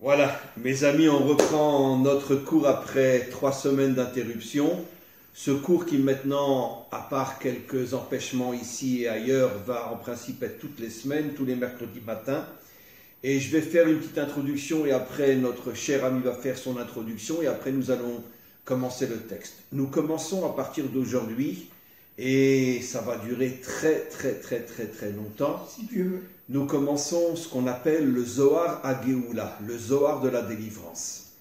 Voilà, mes amis, on reprend notre cours après 3 semaines d'interruption. Ce cours qui maintenant, à part quelques empêchements ici et ailleurs, va en principe être toutes les semaines, tous les mercredis matins. Et je vais faire une petite introduction et après notre cher ami va faire son introduction et après nous allons commencer le texte. Nous commençons à partir d'aujourd'hui et ça va durer très longtemps. Si Dieu veut. Nous commençons ce qu'on appelle le Zohar HaGeoula, le Zohar de la délivrance.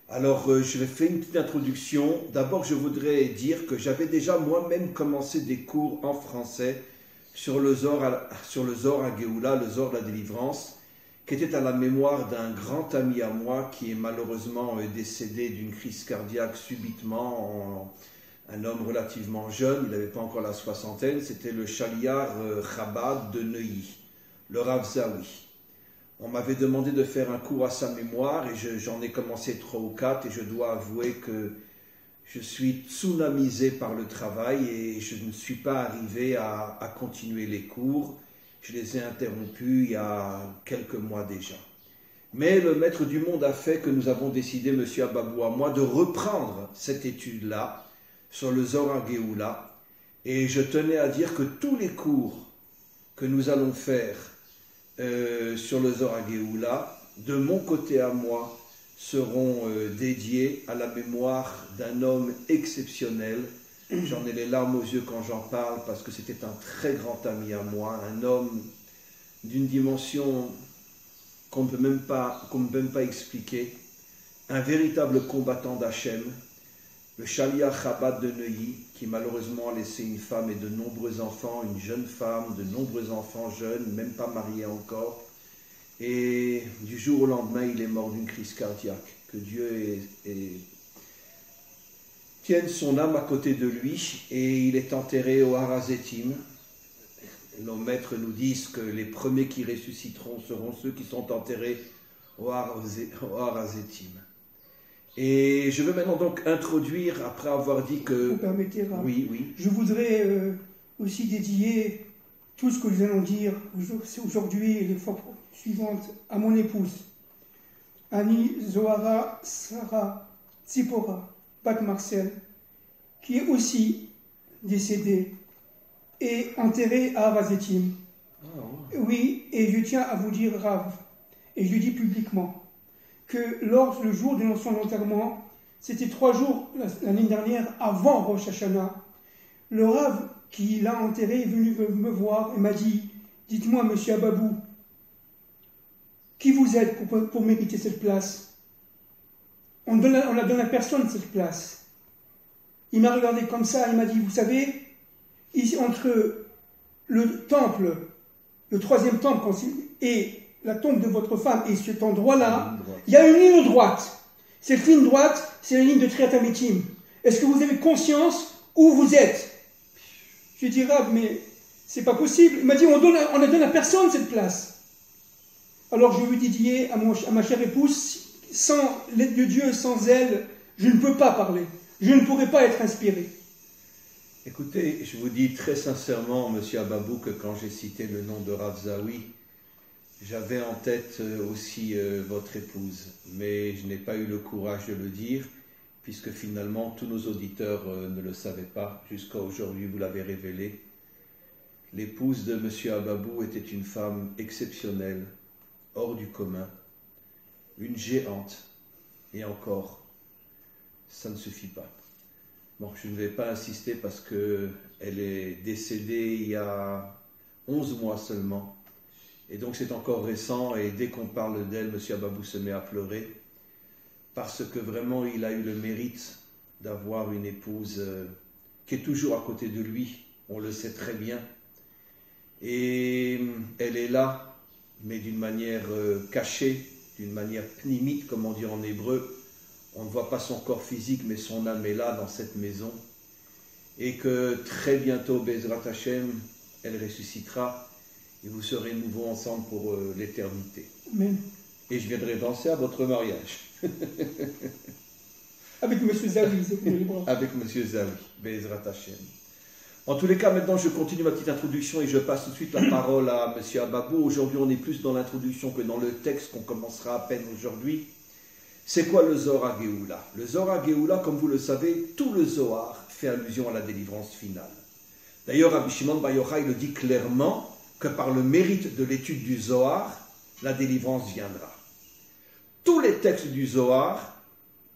Alors, je vais faire une petite introduction. D'abord, je voudrais dire que j'avais déjà moi-même commencé des cours en français sur le Zohar HaGeoula, le Zohar de la délivrance, qui était à la mémoire d'un grand ami à moi qui est malheureusement décédé d'une crise cardiaque subitement, un homme relativement jeune, il n'avait pas encore la soixantaine, c'était le Shaliar Chabad de Neuilly, le Rav Zawi. On m'avait demandé de faire un cours à sa mémoire et j'en ai commencé 3 ou 4 et je dois avouer que je suis tsunamisé par le travail et je ne suis pas arrivé à continuer les cours. Je les ai interrompus il y a quelques mois déjà. Mais le maître du monde a fait que nous avons décidé, M. Ababou et moi, de reprendre cette étude-là sur le Zohar HaGeoula. Et je tenais à dire que tous les cours que nous allons faire sur le Zohar HaGeoula, de mon côté à moi, seront dédiés à la mémoire d'un homme exceptionnel. J'en ai les larmes aux yeux quand j'en parle parce que c'était un très grand ami à moi, un homme d'une dimension qu'on ne peut même pas expliquer, un véritable combattant d'Hachem, le Shaliach Chabad de Neuilly, qui malheureusement a laissé une femme et de nombreux enfants, une jeune femme, de nombreux enfants jeunes, même pas mariés encore. Et du jour au lendemain, il est mort d'une crise cardiaque. Que Dieu tienne son âme à côté de lui. Et il est enterré au Har HaZeitim. Nos maîtres nous disent que les premiers qui ressusciteront seront ceux qui sont enterrés au Har HaZeitim. Et je veux maintenant donc introduire, après avoir dit que... Vous permettez, Rav. Oui. Je voudrais aussi dédier tout ce que nous allons dire aujourd'hui et les fois suivantes à mon épouse, Annie Zohara Sarah Tzipora Bat Marcel, qui est aussi décédée et enterrée à Har HaZeitim. Oui, et je tiens à vous dire, Rav, et je le dis publiquement, que le jour de son enterrement, c'était 3 jours l'année dernière avant Rosh Hashanah, le Rav qui l'a enterré est venu me voir et m'a dit « Dites-moi, monsieur Ababou, qui vous êtes pour mériter cette place? On la donne à personne, cette place. » Il m'a regardé comme ça, il m'a dit « Vous savez, ici, entre le temple, le 3e temple et la tombe de votre femme et cet endroit-là, il y a une ligne droite. Cette ligne droite, c'est la ligne de Triat Amitim. Est-ce que vous avez conscience où vous êtes? » Je dis, Rav, mais c'est pas possible. Il m'a dit, on ne donne à personne cette place. Alors je lui dis, à ma chère épouse, sans l'aide de Dieu, sans elle, je ne peux pas parler. Je ne pourrais pas être inspiré. Écoutez, je vous dis très sincèrement, monsieur Ababou, que quand j'ai cité le nom de Rav Zawi, j'avais en tête aussi votre épouse, mais je n'ai pas eu le courage de le dire, puisque finalement tous nos auditeurs ne le savaient pas, jusqu'à aujourd'hui vous l'avez révélé. L'épouse de M. Ababou était une femme exceptionnelle, hors du commun, une géante, et encore, ça ne suffit pas. Bon, je ne vais pas insister parce qu'elle est décédée il y a 11 mois seulement. Et donc c'est encore récent et dès qu'on parle d'elle, M. Ababou se met à pleurer parce que vraiment il a eu le mérite d'avoir une épouse qui est toujours à côté de lui, on le sait très bien. Et elle est là, mais d'une manière cachée, d'une manière pnimite, comme on dit en hébreu. On ne voit pas son corps physique, mais son âme est là dans cette maison. Et que très bientôt, Bezrat Hashem, elle ressuscitera. Et vous serez nouveau ensemble pour l'éternité. Amen. Et je viendrai danser à votre mariage. Avec M. Zawi, Avec M. Zawi, Bezrat Hashem. En tous les cas, maintenant, je continue ma petite introduction et je passe tout de suite la parole à M. Ababou. Aujourd'hui, on est plus dans l'introduction que dans le texte qu'on commencera à peine aujourd'hui. C'est quoi le Zohar HaGeoula? Le Zohar HaGeoula, comme vous le savez, tout le Zohar fait allusion à la délivrance finale. D'ailleurs, Rabbi Shimon Bar Yochai le dit clairement que par le mérite de l'étude du Zohar, la délivrance viendra. Tous les textes du Zohar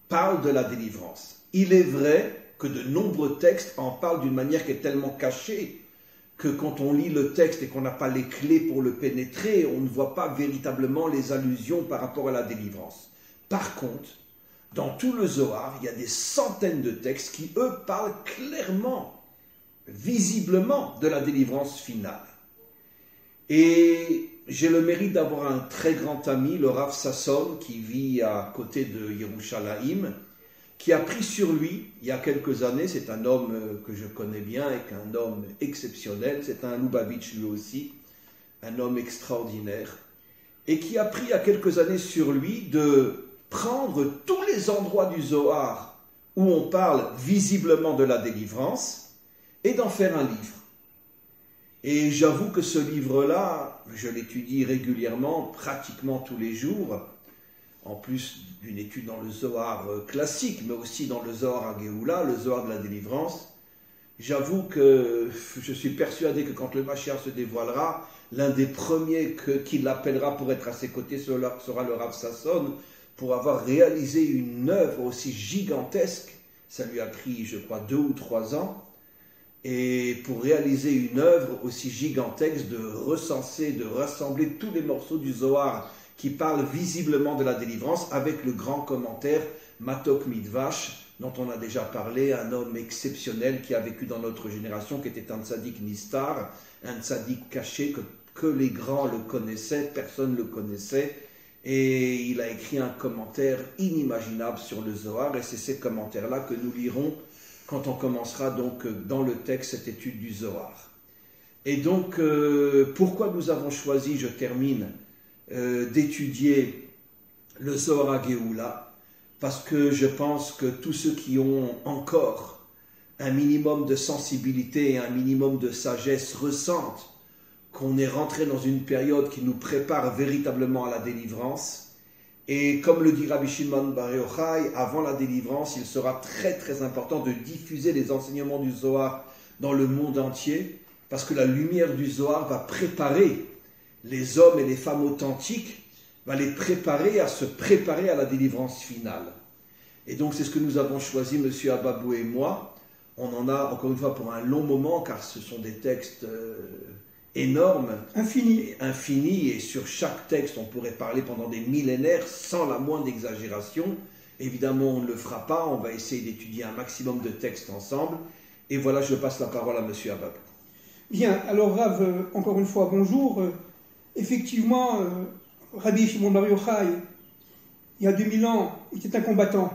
parlent de la délivrance. Il est vrai que de nombreux textes en parlent d'une manière qui est tellement cachée que quand on lit le texte et qu'on n'a pas les clés pour le pénétrer, on ne voit pas véritablement les allusions par rapport à la délivrance. Par contre, dans tout le Zohar, il y a des centaines de textes qui, eux, parlent clairement, visiblement, de la délivrance finale. Et j'ai le mérite d'avoir un très grand ami, le Rav Sasson, qui vit à côté de Yerushalayim, qui a pris sur lui, il y a quelques années, c'est un homme que je connais bien et qu'un homme exceptionnel, c'est un Lubavitch lui aussi, un homme extraordinaire, et qui a pris il y a quelques années sur lui de prendre tous les endroits du Zohar où on parle visiblement de la délivrance et d'en faire un livre. Et j'avoue que ce livre-là, je l'étudie régulièrement, pratiquement tous les jours, en plus d'une étude dans le Zohar classique, mais aussi dans le Zohar HaGeoula, le Zohar de la délivrance. J'avoue que je suis persuadé que quand le Mashiach se dévoilera, l'un des premiers qui l'appellera pour être à ses côtés sera le Rav Sasson, pour avoir réalisé une œuvre aussi gigantesque. Ça lui a pris, je crois, 2 ou 3 ans. Et pour réaliser une œuvre aussi gigantesque, de recenser, de rassembler tous les morceaux du Zohar qui parlent visiblement de la délivrance, avec le grand commentaire Matok Midvash, dont on a déjà parlé, un homme exceptionnel qui a vécu dans notre génération, qui était un tzaddik nistar, un tzaddik caché, que les grands le connaissaient, personne ne le connaissait, et il a écrit un commentaire inimaginable sur le Zohar, et c'est ces commentaires-là que nous lirons quand on commencera donc dans le texte cette étude du Zohar. Et donc, pourquoi nous avons choisi, je termine, d'étudier le Zohar HaGeoula? Parce que je pense que tous ceux qui ont encore un minimum de sensibilité et un minimum de sagesse ressentent qu'on est rentré dans une période qui nous prépare véritablement à la délivrance. Et comme le dit Rabbi Shimon Bar Yochai, avant la délivrance, il sera très très important de diffuser les enseignements du Zohar dans le monde entier, parce que la lumière du Zohar va préparer les hommes et les femmes authentiques, va les préparer à se préparer à la délivrance finale. Et donc c'est ce que nous avons choisi, M. Ababou et moi. On en a encore une fois pour un long moment, car ce sont des textes énorme, infini, et sur chaque texte on pourrait parler pendant des millénaires sans la moindre exagération. Évidemment on ne le fera pas, on va essayer d'étudier un maximum de textes ensemble, et voilà, je passe la parole à M. Ababou. Bien, alors Rav, encore une fois bonjour. Effectivement, Rabbi Shimon Bar Yochai, il y a 2000 ans, il était un combattant.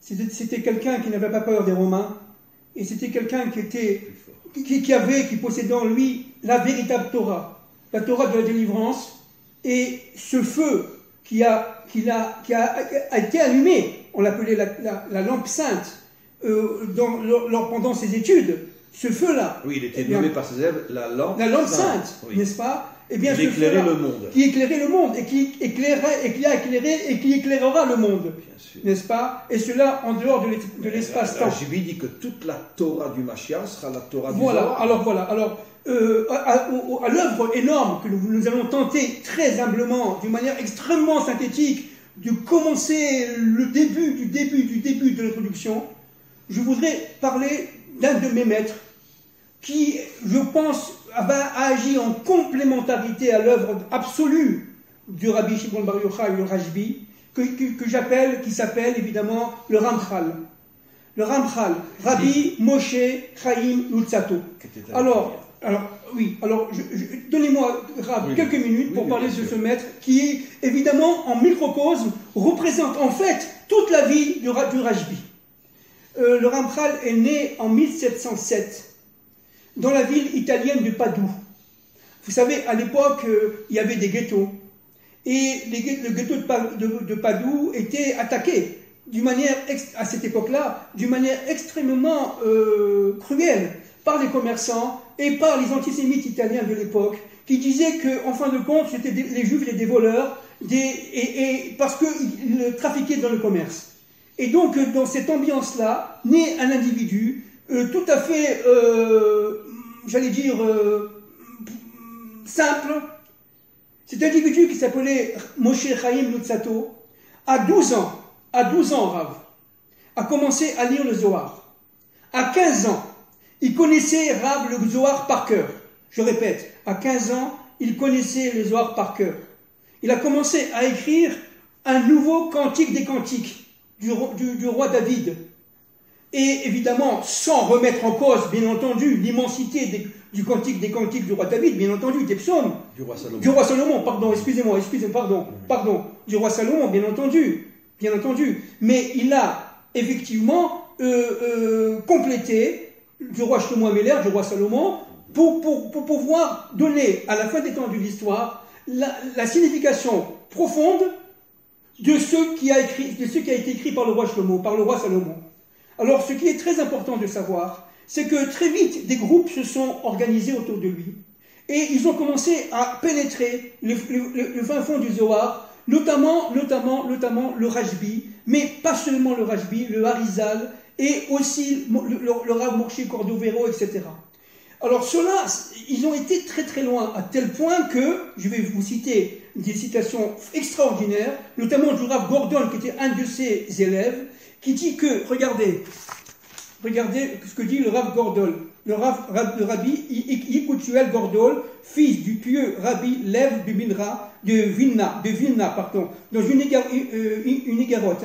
C'était quelqu'un qui n'avait pas peur des Romains, et c'était quelqu'un qui possédait en lui la véritable Torah, la Torah de la délivrance, et ce feu qui a été allumé, on l'appelait la lampe sainte, pendant ses études, ce feu-là. Oui, il était nommé par ses élèves la lampe sainte, oui. N'est-ce pas? Eh bien, il éclairait le monde. Qui éclairait le monde, et qui éclairait, et qui a éclairé, et qui éclairera le monde. N'est-ce pas? Et cela en dehors de l'espace-temps. Rajibi dit que toute la Torah du Mashiach sera la Torah du Zohar. Alors, à l'œuvre énorme que nous allons tenter très humblement, d'une manière extrêmement synthétique, de commencer le début de l'introduction, je voudrais parler d'un de mes maîtres qui, je pense, a agi en complémentarité à l'œuvre absolue du Rabbi Shimon Bar Yochai, le Rajbi, qui s'appelle évidemment le Ramchal. Le Ramchal, Rabbi Moshe Chaim Luzzatto. Alors, donnez-moi quelques minutes pour parler de ce maître qui, évidemment, en microcosme, représente en fait toute la vie du Rajbi. Le Ramchal est né en 1707 dans la ville italienne de Padoue. Vous savez, à l'époque, il y avait des ghettos. Et le ghetto de Padoue était attaqué à cette époque-là, d'une manière extrêmement cruelle par les commerçants et par les antisémites italiens de l'époque, qui disaient qu'en fin de compte, c'était les juifs étaient des voleurs, parce qu'ils trafiquaient dans le commerce. Et donc, dans cette ambiance-là, naît un individu tout à fait, j'allais dire, simple. Cet individu qui s'appelait Moshe Chaim Luzzatto, à 12 ans, Rav, a commencé à lire le Zohar. À 15 ans, il connaissait Rav le Zohar par cœur. Je répète, à 15 ans, il connaissait le Zohar par cœur. Il a commencé à écrire un nouveau cantique des cantiques du roi David. Et évidemment, sans remettre en cause, bien entendu, l'immensité du cantique des cantiques du roi David, bien entendu, des psaumes. Du roi Salomon. Du roi Salomon, pardon, excusez-moi, pardon. Du roi Salomon, bien entendu. Mais il a effectivement complété du roi Shlomo Améler, du roi Salomon, pour pouvoir donner, à la fin des temps de l'histoire, la signification profonde de ce qui a été écrit par le roi Shlomo, par le roi Salomon. Alors, ce qui est très important de savoir, c'est que très vite, des groupes se sont organisés autour de lui, et ils ont commencé à pénétrer le fin fond du Zohar, notamment le Rajbi, mais pas seulement le Rajbi, le Harizal, et aussi le Rav Moshe Cordovero, etc. Alors ceux-là, ils ont été très très loin, à tel point que, je vais vous citer des citations extraordinaires, notamment du Rav Gordon, qui était un de ses élèves, qui dit que, regardez ce que dit le Rav Gordon, le Rabbi Yekutiel Gordon, fils du pieux Rabbi Lev de Vilna, dans une igarote,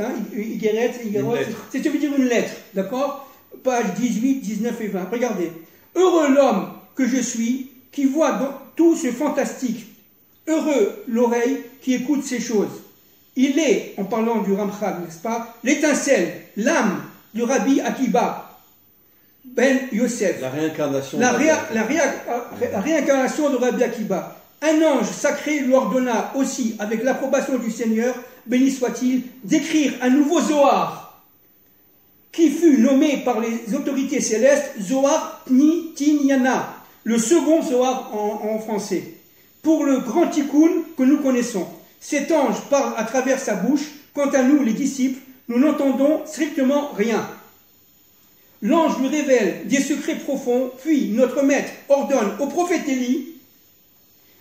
c'est veut dire une lettre, d'accord, pages 18, 19 et 20, regardez. Heureux l'homme que je suis, qui voit dans tout ce fantastique. Heureux l'oreille qui écoute ces choses. Il est, en parlant du Ramchal, n'est-ce pas, l'étincelle, l'âme du Rabbi Akiba Ben Yosef. La réincarnation. La réincarnation de Rabbi Akiba. Un ange sacré lui ordonna aussi, avec l'approbation du Seigneur, béni soit-il, d'écrire un nouveau Zohar, qui fut nommé par les autorités célestes Zohar Pnitinyana, le second Zohar en français, pour le grand tikkun que nous connaissons. Cet ange parle à travers sa bouche. Quant à nous, les disciples, nous n'entendons strictement rien. L'ange lui révèle des secrets profonds, puis notre maître ordonne au prophète Élie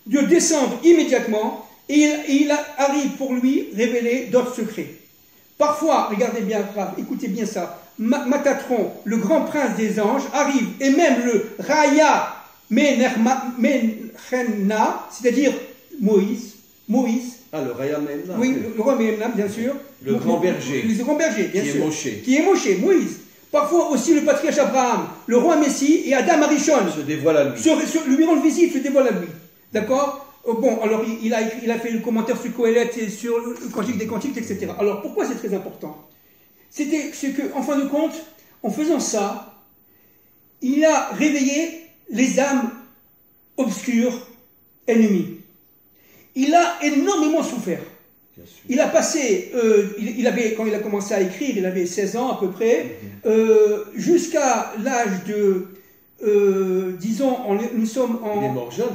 de descendre immédiatement, et il arrive pour lui révéler d'autres secrets. Parfois, regardez bien, écoutez bien ça, Matatron, le grand prince des anges, arrive, et même le Raya Menherna, c'est-à-dire Moïse. Ah, le Raya Menherna. Oui, le roi Menherna, bien sûr. Le grand berger. Le grand berger, bien sûr. Qui est Moshe, Moïse. Parfois aussi le patriarche Abraham, le roi Messie et Adam Arishon. Se dévoile à lui. Lui rend visite, se dévoile à lui. D'accord? Bon, alors il a fait le commentaire sur Kohelet et sur le Cantique des Cantiques, etc. Alors pourquoi c'est très important? C'est que, en fin de compte, en faisant ça, il a réveillé les âmes obscures, ennemies. Il a énormément souffert. Il a passé, quand il a commencé à écrire, il avait 16 ans à peu près, jusqu'à l'âge de, disons, nous sommes en... Il est mort jeune,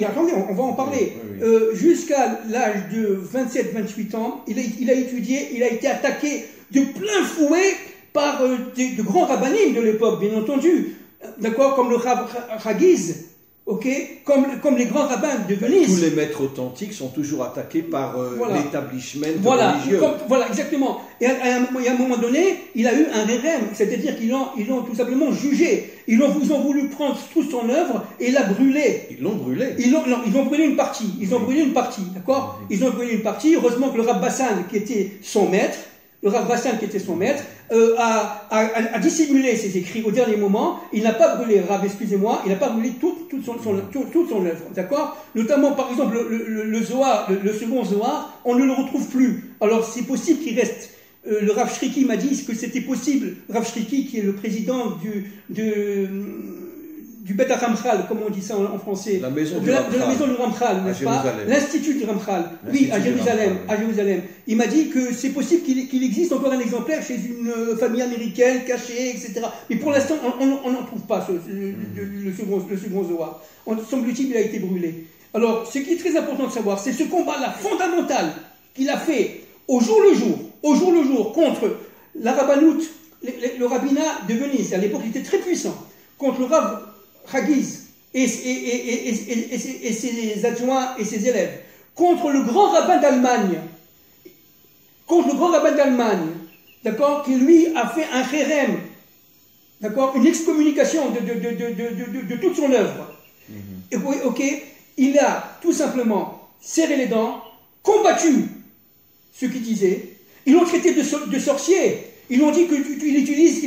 attendez, on va en parler. Oui. Jusqu'à l'âge de 27-28 ans, il a étudié, il a été attaqué de plein fouet par de grands rabbinimes de l'époque, bien entendu, d'accord, comme le Ragiz. Ok, comme les grands rabbins de Venise. Tous les maîtres authentiques sont toujours attaqués par l'établissement religieux. Voilà, exactement. Et à un moment donné, il a eu un rérem, c'est-à-dire qu'ils l'ont tout simplement jugé. Ils ont voulu prendre toute son œuvre et la brûler. Ils l'ont brûlé. Ils ont brûlé une partie. D'accord. Ils ont brûlé une partie. Heureusement que le Rav Bassan, qui était son maître, a dissimulé ses écrits au dernier moment. Il n'a pas brûlé, il n'a pas brûlé toute son œuvre, d'accord? Notamment, par exemple, le Zohar, le second Zohar, on ne le retrouve plus. Alors, c'est possible qu'il reste. Le Rav Shriki m'a dit que c'était possible. Rav Shriki, qui est le président du Bet Ramchal, comme on dit ça en français, la maison de la maison du Ramchal, n'est-ce pas? L'Institut du Ramchal, oui, à Jérusalem. Il m'a dit que c'est possible qu'il existe encore un exemplaire chez une famille américaine, cachée, etc. Mais pour l'instant, on n'en trouve pas le second Zohar. Semble-t-il qu'il a été brûlé. Alors, ce qui est très important de savoir, c'est ce combat-là fondamental qu'il a fait au jour le jour, contre la rabbanout, le rabbinat de Venise. À l'époque, il était très puissant. Contre le Rav Hagiz et ses adjoints et ses élèves. Contre le grand rabbin d'Allemagne. D'accord, qui lui a fait un kherem, d'accord, une excommunication de toute son œuvre. Et, ok, il a tout simplement serré les dents, combattu ceux qui disaient, ils l'ont traité de sorcier, ils ont dit qu'il utilise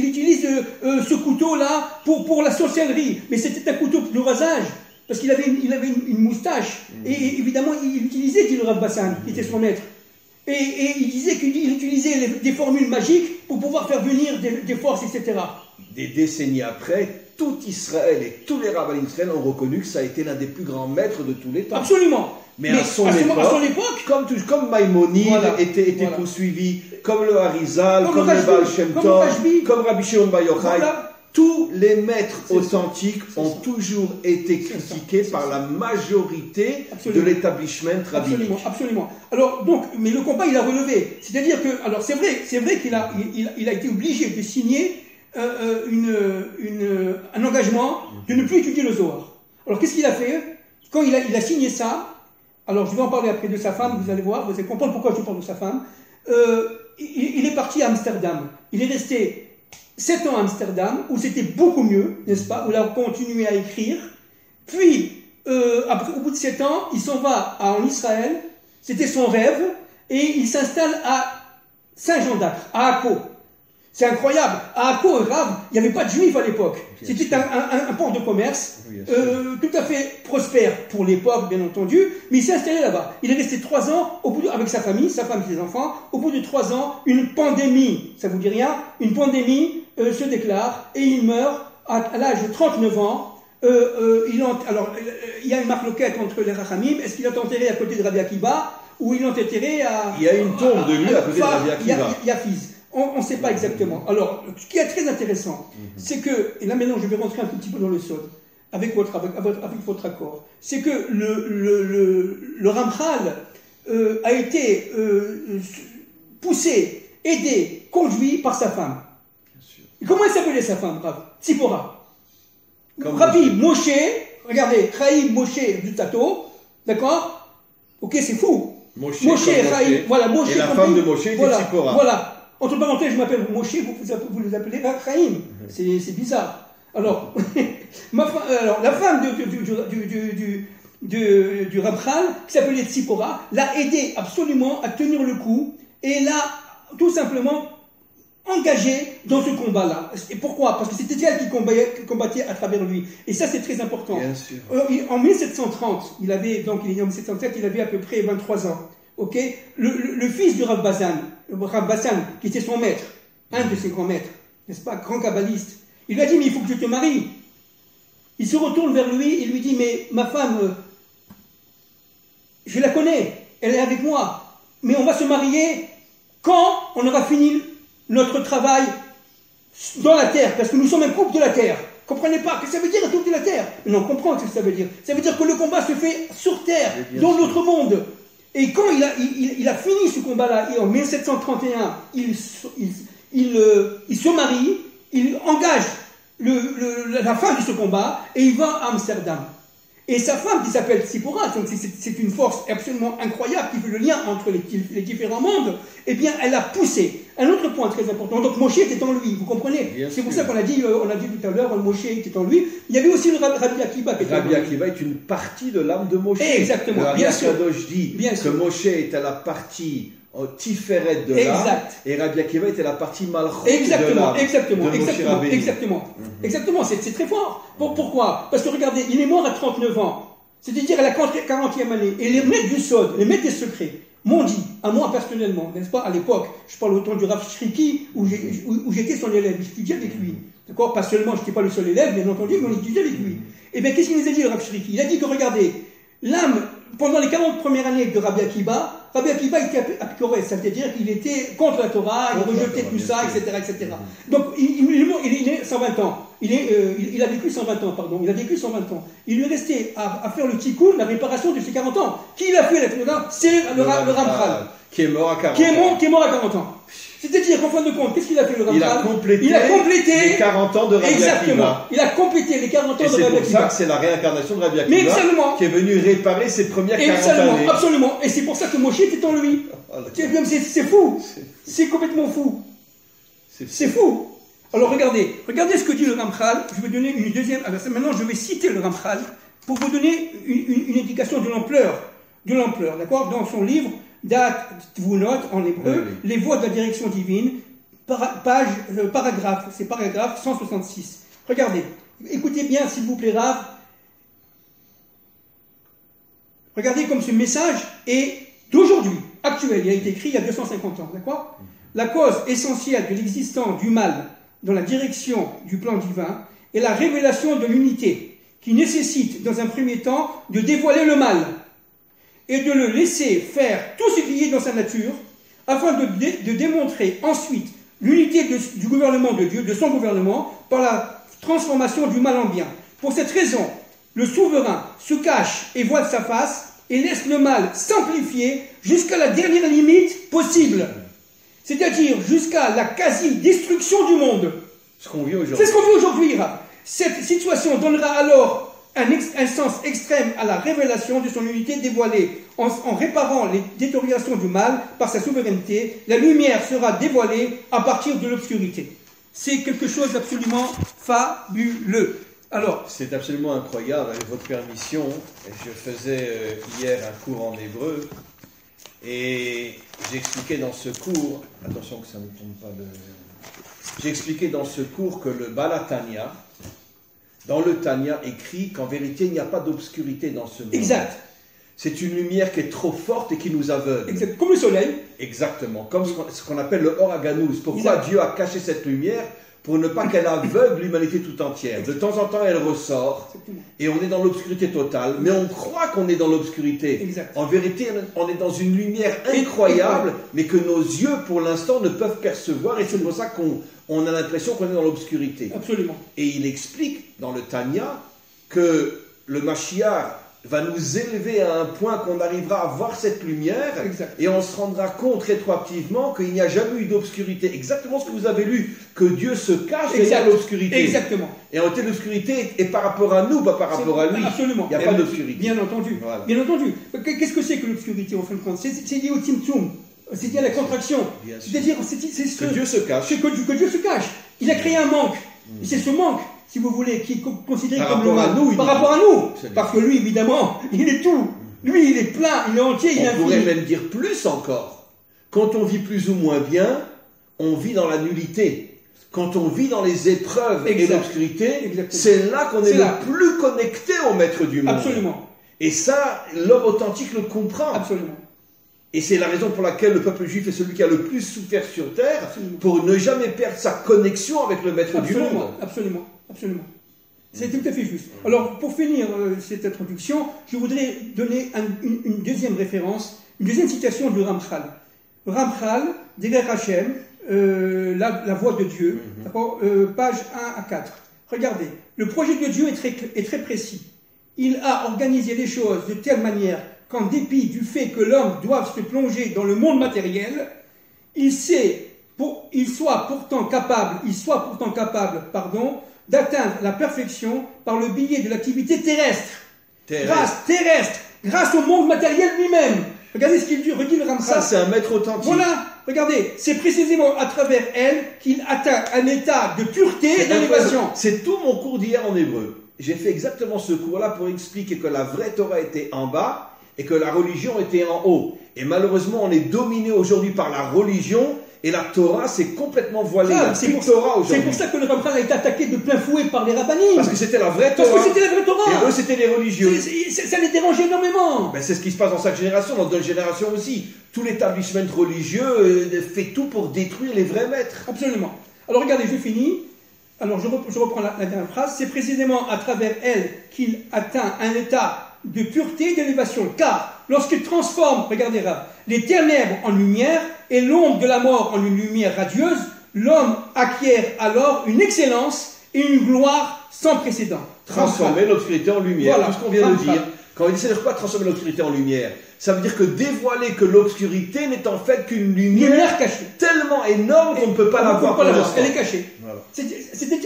ce couteau-là pour la sorcellerie, mais c'était un couteau de rasage, parce qu'il avait une moustache, et évidemment il utilisait, dit le Rav Bassan, qui était son maître. Et il disait qu'il utilisait des formules magiques pour pouvoir faire venir des forces, etc. Des décennies après, tout Israël et tous les rabbins d'Israël ont reconnu que ça a été l'un des plus grands maîtres de tous les temps. Absolument. Mais à son époque, comme Maïmonide était poursuivi, comme le Harizal, comme le Baal Shem Tov, comme Rabbi Shimon Bar Yochai, tous les maîtres authentiques ont toujours été critiqués par la majorité de l'établissement rabbinique. Absolument. Alors, donc, mais le combat, il a relevé. C'est-à-dire que, alors c'est vrai qu'il a été obligé de signer un engagement de ne plus étudier le Zohar. Alors, qu'est-ce qu'il a fait? Quand il a signé ça, alors je vais en parler après de sa femme, vous allez voir, vous allez comprendre pourquoi je parle de sa femme. Il est parti à Amsterdam. Il est resté 7 ans à Amsterdam, où c'était beaucoup mieux, n'est-ce pas, où il a continué à écrire. Puis, après, au bout de 7 ans, il s'en va en Israël, c'était son rêve, et il s'installe à Saint-Jean-d'Acre, à Akko. C'est incroyable. À Akko, il n'y avait pas de juifs à l'époque. C'était un port de commerce, tout à fait prospère pour l'époque, bien entendu, mais il s'est installé là-bas. Il est resté 3 ans avec sa famille, sa femme et ses enfants. Au bout de 3 ans, une pandémie, ça vous dit rien? Une pandémie se déclare et il meurt à l'âge de 39 ans. Il y a une marloquette entre les Rachamim. Est-ce qu'il est enterré à côté de Rabbi Akiva ou il est enterré à... Il y a une tombe de lui à côté de Rabbi Akiva. Il y a Fils. On ne sait pas exactement. Alors, ce qui est très intéressant, c'est que, et là maintenant je vais rentrer un tout petit peu dans le sod, avec votre accord, c'est que le Ramchal a été poussé, aidé, conduit par sa femme. Et comment elle s'appelait sa femme, Rav? Tzipora. Rabbi Moshe, regardez, Chaim Moshe du Tato, d'accord? Ok, c'est fou. Moshe Chaim, voilà, Moshe. Et la femme de Moshe était Tzipora. Voilà. Entre parenthèses, je m'appelle Moshe, vous les appelez Chaim. C'est bizarre. Alors, la femme du Ramchal, qui s'appelait Tzipora, l'a aidé absolument à tenir le coup et l'a tout simplement engagé dans ce combat-là. Et pourquoi? Parce que c'était elle qui combattait à travers lui. Et ça, c'est très important. Bien sûr. En 1730, il est né en 1707, il avait à peu près 23 ans. Okay, le fils du Rav Bassan, qui était son maître, un de ses grands maîtres, n'est-ce pas, grand kabbaliste, il lui a dit, mais il faut que je te marie. Il se retourne vers lui, il lui dit, mais ma femme, je la connais, elle est avec moi, mais on va se marier quand on aura fini notre travail dans la terre, parce que nous sommes un couple de la terre. Comprenez pas, que ça veut dire un couple de la terre? Non, on comprend ce que ça veut dire. Ça veut dire que le combat se fait sur terre, dans notre monde. Et quand il a fini ce combat-là, et en 1731, il se marie, il engage la fin de ce combat, et il va à Amsterdam. Et sa femme, qui s'appelle Tzipora, donc c'est une force absolument incroyable qui fait le lien entre les différents mondes, eh bien, elle a poussé. Un autre point très important, donc Moshe était en lui, vous comprenez? C'est pour ça qu'on a dit tout à l'heure, Moshe était en lui. Il y avait aussi le Rabbi Akiva qui était en lui. Rabbi Akiva est une partie de l'âme de Moshe. Exactement, bien sûr. Kadosh dit que Moshe était la partie Tiferet de l'âme, et Rabbi Akiva était la partie Malchut de l'âme. Exactement, c'est très fort. Pourquoi? Parce que regardez, il est mort à 39 ans, c'est-à-dire à la 40e année, et les maîtres du Sod, les maîtres des secrets, m'ont dit, à moi personnellement, n'est-ce pas, à l'époque, je parle au temps du Rav Shriki, où j'étais son élève, j'étudiais avec lui, D'accord? Pas seulement, je n'étais pas le seul élève, bien entendu, mais on étudiait avec lui. Et bien, qu'est-ce qu'il nous a dit, le Rav Shriki? Il a dit que, regardez, l'âme, pendant les 40 premières années de Rabbi Akiva était apicuré, ça veut dire qu'il était contre la Torah, il rejetait tout ça, etc., etc. Donc, il est 120 ans. Il a vécu 120 ans, pardon. Il a vécu 120 ans. Il lui est resté à faire le tikkun, la réparation de ses 40 ans. Qui l'a fait, la Torah? C'est le Ramchal. Qui est mort à 40 ans. Qui est mort à 40 ans. C'est-à-dire qu'en fin de compte, qu'est-ce qu'il a fait, le Ramchal? Il a complété les 40 ans de Rabbi Akiva. Exactement. Il a complété les 40 ans de Rabbi Akiva. Et c'est pour ça que c'est la réincarnation de Rabbi Akiva. Mais exactement. Qui est venu réparer ses premières 40 années. Absolument. Et c'est pour ça que Moshe était en lui. C'est fou. C'est complètement fou. C'est fou. Alors regardez ce que dit le Ramchal. Je vais donner une deuxième. Alors maintenant, je vais citer le Ramchal pour vous donner une indication de l'ampleur. D'accord? Dans son livre, Dat Tvunot en hébreu, les voies de la direction divine, paragraphe, c'est paragraphe 166. Regardez, écoutez bien s'il vous plaît, Rav. Regardez comme ce message est d'aujourd'hui, actuel, il a été écrit il y a 250 ans, d'accord? La cause essentielle de l'existence du mal dans la direction du plan divin est la révélation de l'unité, qui nécessite dans un premier temps de dévoiler le mal et de le laisser faire tout ce qui est dans sa nature, afin de démontrer ensuite l'unité du gouvernement de Dieu, de son gouvernement, par la transformation du mal en bien. Pour cette raison, le souverain se cache et voile sa face, et laisse le mal s'amplifier jusqu'à la dernière limite possible. C'est-à-dire jusqu'à la quasi-destruction du monde. Ce qu'on vit aujourd'hui. C'est ce qu'on vit aujourd'hui, Rav. Cette situation donnera alors un sens extrême à la révélation de son unité dévoilée. En réparant les détériorations du mal par sa souveraineté, la lumière sera dévoilée à partir de l'obscurité. C'est quelque chose d'absolument fabuleux. Alors, c'est absolument incroyable, avec votre permission. Je faisais hier un cours en hébreu et j'expliquais dans ce cours, attention que ça ne tombe pas de... J'expliquais dans ce cours que le Balatania, dans le Tanya, écrit qu'en vérité, il n'y a pas d'obscurité dans ce monde. Exact. C'est une lumière qui est trop forte et qui nous aveugle. Exact. Comme le soleil. Exactement. Comme ce qu'on appelle le Oraganus. Pourquoi Dieu a caché cette lumière? Pour ne pas qu'elle aveugle l'humanité tout entière. De temps en temps, elle ressort et on est dans l'obscurité totale. Mais on croit qu'on est dans l'obscurité. En vérité, on est dans une lumière incroyable, mais que nos yeux, pour l'instant, ne peuvent percevoir. Et c'est pour ça qu'on a l'impression qu'on est dans l'obscurité. Absolument. Et il explique dans le Tanya que le Mashiach va nous élever à un point qu'on arrivera à voir cette lumière et on se rendra compte rétroactivement qu'il n'y a jamais eu d'obscurité. Exactement ce que vous avez lu, que Dieu se cache derrière l'obscurité. Exactement. Et en réalité, l'obscurité est par rapport à nous, pas par rapport à lui. Absolument. Il n'y a pas d'obscurité. Bien entendu. Voilà. Bien entendu. Qu'est-ce que c'est que l'obscurité, en fin de compte? C'est lié au Tzimtzum. C'est lié à la contraction. C'est-à-dire, c'est que Dieu se cache. Que Dieu se cache. Il a créé un manque. Et c'est ce manque, si vous voulez, qui est considéré par comme le mal. Par rapport à nous. Parce que lui, évidemment, il est tout. Lui, il est plein, il est entier, il est infini. On pourrait même dire plus encore. Quand on vit plus ou moins bien, on vit dans la nullité. Quand on vit dans les épreuves et l'obscurité, c'est là qu'on est le plus connecté au maître du monde. Absolument. Et ça, l'homme authentique le comprend. Absolument. Et c'est la raison pour laquelle le peuple juif est celui qui a le plus souffert sur terre, pour ne jamais perdre sa connexion avec le maître du monde. Absolument, absolument. C'est tout à fait juste. Alors, pour finir cette introduction, je voudrais donner une deuxième référence, une deuxième citation de Ramchal. Ramchal, Derer Hashem, la voix de Dieu, page 1 à 4. Regardez, le projet de Dieu est très précis. Il a organisé les choses de telle manière qu'en dépit du fait que l'homme doive se plonger dans le monde matériel, il soit pourtant capable, d'atteindre la perfection par le biais de l'activité terrestre. Grâce au monde matériel lui-même. Regardez ce qu'il dit, redit le Ramchal. Ça, c'est un maître authentique. Voilà, regardez, c'est précisément à travers elle qu'il atteint un état de pureté et d'élévation. C'est tout mon cours d'hier en hébreu. J'ai fait exactement ce cours-là pour expliquer que la vraie Torah était en bas et que la religion était en haut. Et malheureusement, on est dominé aujourd'hui par la religion et la Torah s'est complètement voilée. C'est pour ça que le Ramchal a été attaqué de plein fouet par les rabbinim. Parce que c'était la vraie Torah. Et eux, c'était les religieux. Ça les dérangeait énormément. Ben, c'est ce qui se passe dans chaque génération, dans d'autres générations aussi. Tout l'établissement religieux fait tout pour détruire les vrais maîtres. Absolument. Alors regardez, je finis. Alors je reprends la dernière phrase. C'est précisément à travers elle qu'il atteint un état de pureté et d'élévation. Car lorsqu'il transforme, regardez là, les ténèbres en lumière et l'ombre de la mort en une lumière radieuse, l'homme acquiert alors une excellence et une gloire sans précédent. Transformer l'obscurité en lumière, voilà, tout ce qu'on vient de dire. Quand il dit c'est quoi transformer l'obscurité en lumière? Ça veut dire que dévoiler que l'obscurité n'est en fait qu'une lumière cachée, tellement énorme qu'on ne peut pas la voir pour l'instant. Elle est cachée. Voilà.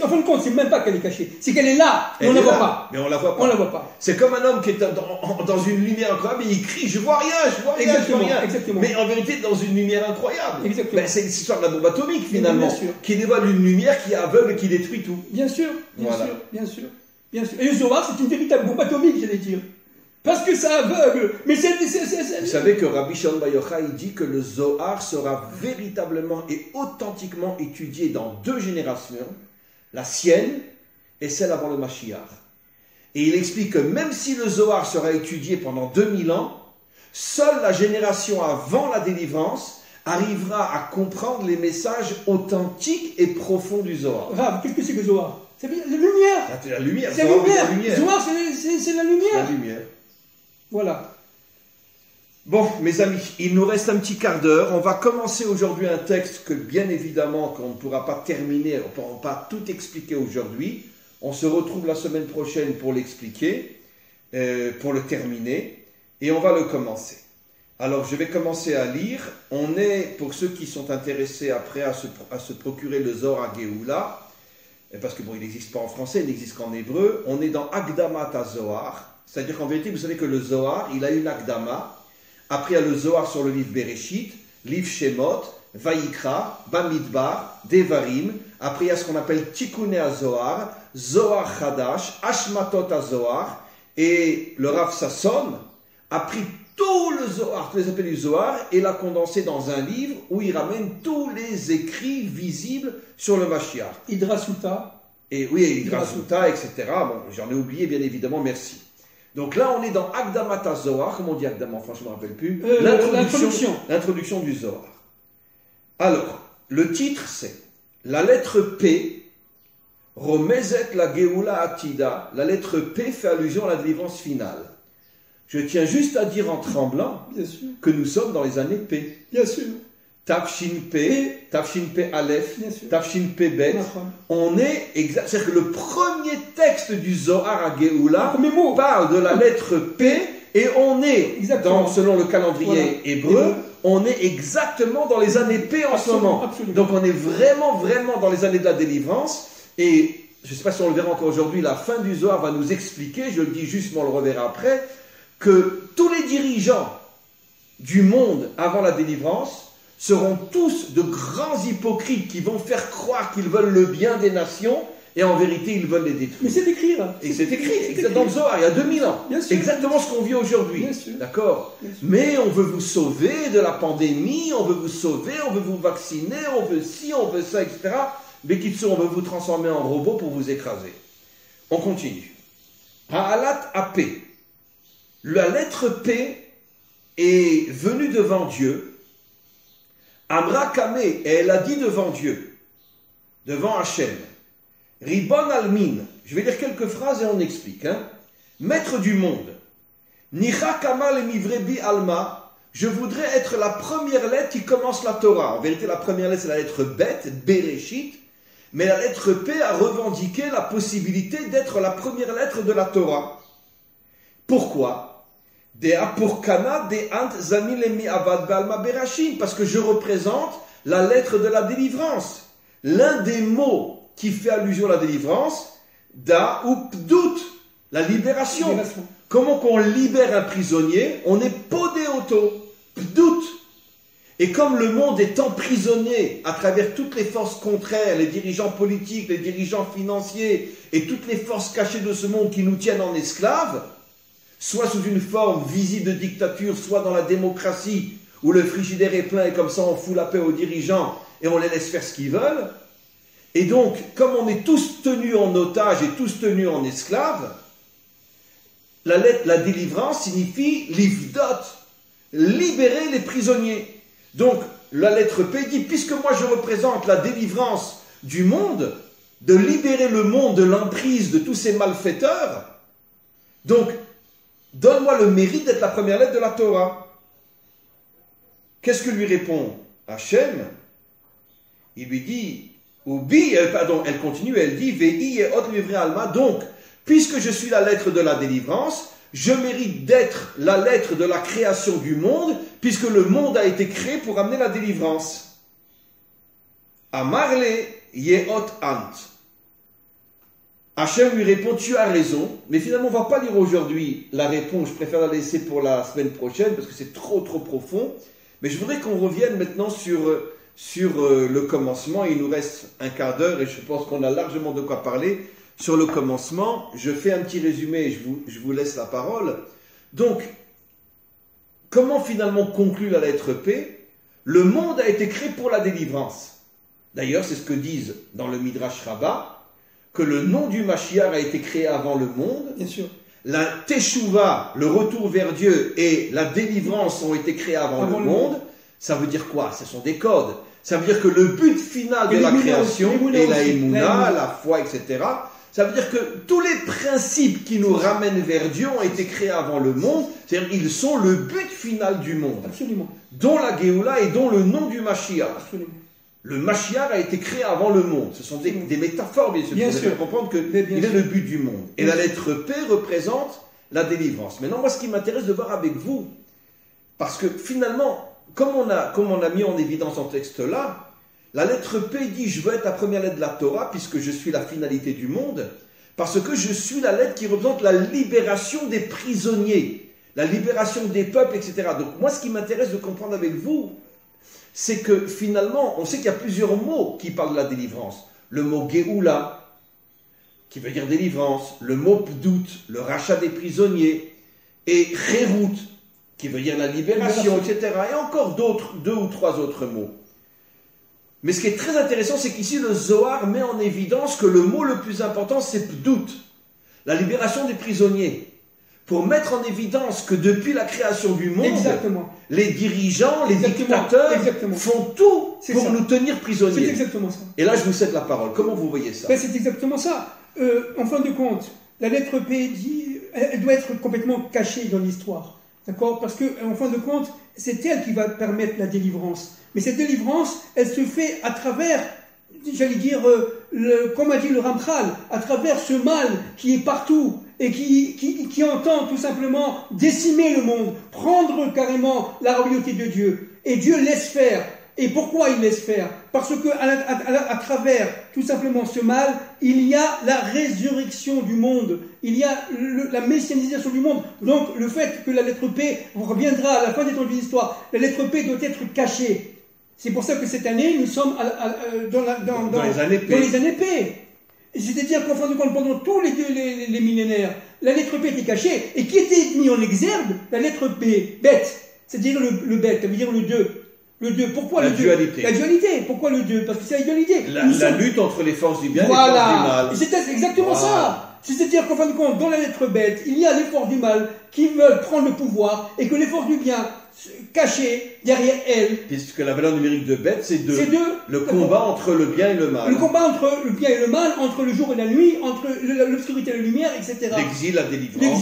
En fin de compte, c'est même pas qu'elle est cachée, c'est qu'elle est là, mais on ne la voit pas. Mais on la voit pas. On la voit pas. C'est comme un homme qui est dans une lumière incroyable et il crie je vois rien, je vois rien, exactement, je vois rien. Exactement. Mais en vérité dans une lumière incroyable. Exactement. Ben, c'est l'histoire de la bombe atomique finalement, bien sûr. Qui dévoile une lumière qui est aveugle et qui détruit tout. Bien sûr, bien voilà. sûr, bien sûr, bien sûr. Et le Zohar, c'est une véritable bombe atomique, j'allais dire. Parce que ça aveugle. Mais c'est... Vous savez que Rabbi Shimon Bar Yochai dit que le Zohar sera véritablement et authentiquement étudié dans 2 générations, la sienne et celle avant le Mashiach. Et il explique que même si le Zohar sera étudié pendant 2000 ans, seule la génération avant la délivrance arrivera à comprendre les messages authentiques et profonds du Zohar. Rav, qu'est-ce que c'est que le Zohar? C'est la lumière. C'est la lumière. C'est la lumière. Zohar, c'est la lumière. La lumière. Voilà. Bon, mes amis, il nous reste un petit quart d'heure. On va commencer aujourd'hui un texte que, bien évidemment, qu'on ne pourra pas terminer, on ne pourra pas tout expliquer aujourd'hui. On se retrouve la semaine prochaine pour l'expliquer, pour le terminer, et on va le commencer. Alors, je vais commencer à lire. On est, pour ceux qui sont intéressés après à se procurer le Zohar à Géoula, parce que bon, il n'existe pas en français, il n'existe qu'en hébreu, on est dans Akdamat HaZohar. C'est-à-dire qu'en vérité, vous savez que le Zohar, il a une Akdama. Après, il y a le Zohar sur le livre Bereshit, livre Shemot, Vayikra, Bamidbar, Devarim. Après, il y a ce qu'on appelle Tikkuné HaZohar, Zohar Chadash, Hashmatot HaZohar. Et le Rav Sasson a pris tout le Zohar, tous les appels du Zohar, et l'a condensé dans un livre où il ramène tous les écrits visibles sur le Mashiach. Hidrasuta. Et oui, Hidrasuta, etc. Bon, j'en ai oublié, bien évidemment, merci. Donc là, on est dans Akdamat HaZohar, comment on dit Akdama, enfin, je ne me rappelle plus. L'introduction du Zohar. Alors, le titre, c'est la lettre P, Romezet la Geoula Atida. La lettre P fait allusion à la délivrance finale. Je tiens juste à dire en tremblant que nous sommes dans les années P. Bien sûr. Tafshin P, Tafshin P Aleph, Tafshin P Bet. On est exact. C'est-à-dire que le premier texte du Zohar à Géoula parle de la lettre P et on est, selon le calendrier hébreu, on est exactement dans les années P en ce moment. Absolument. Donc on est vraiment, vraiment dans les années de la délivrance. Et je ne sais pas si on le verra encore aujourd'hui, la fin du Zohar va nous expliquer, je le dis juste, mais on le reverra après, que tous les dirigeants du monde avant la délivrance seront tous de grands hypocrites qui vont faire croire qu'ils veulent le bien des nations et en vérité ils veulent les détruire. Mais c'est écrit là. Et c'est écrit dans le Zohar, il y a 2000 ans. Exactement ce qu'on vit aujourd'hui. D'accord. Mais on veut vous sauver de la pandémie, on veut vous sauver, on veut vous vacciner, on veut ci, on veut ça, etc. Mais on veut vous transformer en robot pour vous écraser. On continue. Ha'alat AP. La lettre P est venue devant Dieu. Amra Kameh, et elle a dit devant Dieu, devant Hachem, Ribon Almin, je vais lire quelques phrases et on explique. Maître du monde, Nicha Kamal Mivrebi Alma, je voudrais être la première lettre qui commence la Torah. En vérité, la première lettre, c'est la lettre Bet, Bereshit, mais la lettre P a revendiqué la possibilité d'être la première lettre de la Torah. Pourquoi ? Parce que je représente la lettre de la délivrance. L'un des mots qui fait allusion à la délivrance, da ou pdout, la libération. Comment qu'on libère un prisonnier? On est podé auto, pdout. Et comme le monde est emprisonné à travers toutes les forces contraires, les dirigeants politiques, les dirigeants financiers et toutes les forces cachées de ce monde qui nous tiennent en esclaves, soit sous une forme visible de dictature, soit dans la démocratie, où le frigidaire est plein et comme ça on fout la paix aux dirigeants et on les laisse faire ce qu'ils veulent. Et donc, comme on est tous tenus en otage et tous tenus en esclaves, la délivrance signifie livdot, libérer les prisonniers. Donc, la lettre P dit, puisque moi je représente la délivrance du monde, de libérer le monde de l'emprise de tous ces malfaiteurs. Donc, donne-moi le mérite d'être la première lettre de la Torah. Qu'est-ce que lui répond Hachem? Il lui dit, elle continue, elle dit, Ve'i et ot livré alma. Donc, puisque je suis la lettre de la délivrance, je mérite d'être la lettre de la création du monde, puisque le monde a été créé pour amener la délivrance. Amarle yeot ant. Hachem lui répond, tu as raison, mais finalement on ne va pas lire aujourd'hui la réponse, je préfère la laisser pour la semaine prochaine, parce que c'est trop profond, mais je voudrais qu'on revienne maintenant sur le commencement. Il nous reste un quart d'heure et je pense qu'on a largement de quoi parler. Sur le commencement, je fais un petit résumé et je vous laisse la parole. Donc, comment finalement conclut la lettre P? Le monde a été créé pour la délivrance. D'ailleurs, c'est ce que disent dans le Midrash Rabbah, que le nom du Mashiach a été créé avant le monde. Bien sûr. La Teshuvah, le retour vers Dieu, et la délivrance ont été créés avant le monde. Ça veut dire quoi? Ce sont des codes. Ça veut dire que le but final de la création est la Emouna, la foi, etc. Ça veut dire que tous les principes qui nous ramènent vers Dieu ont été créés avant le monde. C'est-à-dire qu'ils sont le but final du monde. Absolument. Dont la Géoula et dont le nom du Mashiach. Absolument. Le Mashiach a été créé avant le monde. Ce sont des métaphores, bien sûr, pour faire comprendre qu'il est le but du monde. Et la lettre P représente la délivrance. Maintenant, moi, ce qui m'intéresse de voir avec vous, parce que finalement, comme on a mis en évidence en texte là, la lettre P dit « Je veux être la première lettre de la Torah puisque je suis la finalité du monde, parce que je suis la lettre qui représente la libération des prisonniers, la libération des peuples, etc. » Donc moi, ce qui m'intéresse de comprendre avec vous, c'est que finalement, on sait qu'il y a plusieurs mots qui parlent de la délivrance. Le mot « Géoula », qui veut dire délivrance, le mot « Pdout », le rachat des prisonniers, et « Khérout », qui veut dire la libération, etc. Et encore deux ou trois autres mots. Mais ce qui est très intéressant, c'est qu'ici, le Zohar met en évidence que le mot le plus important, c'est Pdout, la libération des prisonniers. Pour mettre en évidence que depuis la création du monde, les dirigeants, les dictateurs font tout pour nous tenir prisonniers. C'est exactement ça. Et là, je vous cède la parole. Comment vous voyez ça? C'est exactement ça. En fin de compte, la lettre P dit, elle doit être complètement cachée dans l'histoire. D'accord? Parce qu'en fin de compte, c'est elle qui va permettre la délivrance. Mais cette délivrance, elle se fait à travers, j'allais dire, comme a dit le Ramchal, à travers ce mal qui est partout et qui entend tout simplement décimer le monde, prendre carrément la royauté de Dieu. Et Dieu laisse faire. Et pourquoi il laisse faire? Parce que à travers tout simplement ce mal, il y a la résurrection du monde, il y a la messianisation du monde. Donc le fait que la lettre P reviendra à la fin des temps de l'histoire, la lettre P doit être cachée. C'est pour ça que cette année, nous sommes dans les années P. C'est-à-dire qu'en fin de compte, pendant tous les millénaires, la lettre P était cachée. Et qui était mis en exergue? La lettre P, bête. C'est-à-dire le bête, ça veut dire le 2. Le 2, pourquoi le 2? La dualité. Pourquoi le 2? Parce que c'est la dualité. La lutte entre les forces du bien et les forces du mal. C'est exactement ça. C'est-à-dire qu'en fin de compte, dans la lettre bête, il y a les forces du mal qui veulent prendre le pouvoir et que les forces du bien cachées derrière elles. Puisque la valeur numérique de bête, c'est 2. C'est 2. Le combat entre le bien et le mal. Le combat entre le bien et le mal, entre le jour et la nuit, entre l'obscurité et la lumière, etc. L'exil, la délivrance.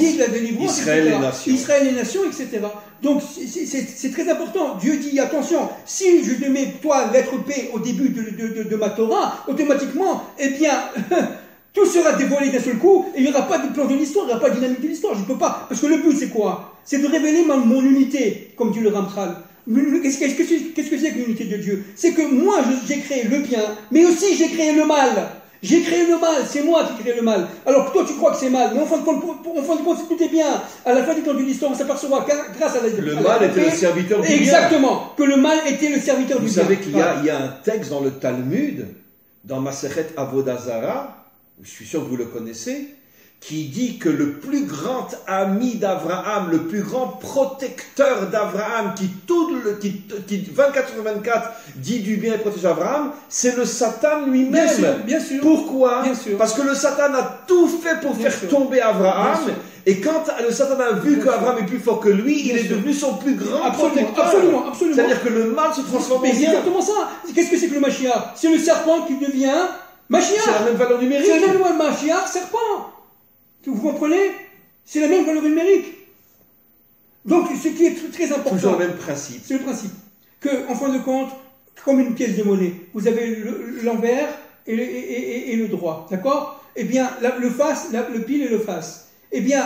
Israël et les nations. Israël et les nations, etc. Donc c'est très important. Dieu dit, attention, si je te mets, toi, lettre P au début de ma Torah, automatiquement, eh bien... tout sera dévoilé d'un seul coup et il n'y aura pas de plan de l'histoire, il n'y aura pas de dynamique de l'histoire. Je ne peux pas. Parce que le but, c'est quoi? C'est de révéler mon unité, comme dit le Ramchal. Qu'est-ce que c'est que l'unité de Dieu? C'est que moi, j'ai créé le bien, mais aussi j'ai créé le mal. J'ai créé le mal, c'est moi qui crée le mal. Alors que toi, tu crois que c'est mal, mais en fin de compte, si tout est bien, à la fin du temps de l'histoire, on s'apercevra grâce à le mal était le serviteur du bien. Exactement, que le mal était le serviteur du bien. Vous savez qu'il y a un texte dans le Talmud, dans Masechet Avodah Zarah, je suis sûr que vous le connaissez, qui dit que le plus grand ami d'Abraham, le plus grand protecteur d'Abraham, qui 24 sur 24 dit du bien et protège Abraham, c'est le Satan lui-même. Bien sûr. Pourquoi? Bien sûr. Parce que le Satan a tout fait pour faire tomber Abraham. Et quand le Satan a vu qu'Abraham est plus fort que lui, il est devenu son plus grand protecteur. Absolument. C'est-à-dire que le mal se transforme en bien. C'est exactement ça. Qu'est-ce que c'est que le Mashiach? C'est le serpent qui devient Mashiach. C'est la même valeur numérique. C'est la même loi Mashiach, serpent. Vous comprenez? C'est la même valeur numérique. Donc, ce qui est très important. Toujours le même principe. C'est le principe. Que, en fin de compte, comme une pièce de monnaie, vous avez l'envers et le droit. D'accord? Eh bien, le face, le pile et le face. Eh bien,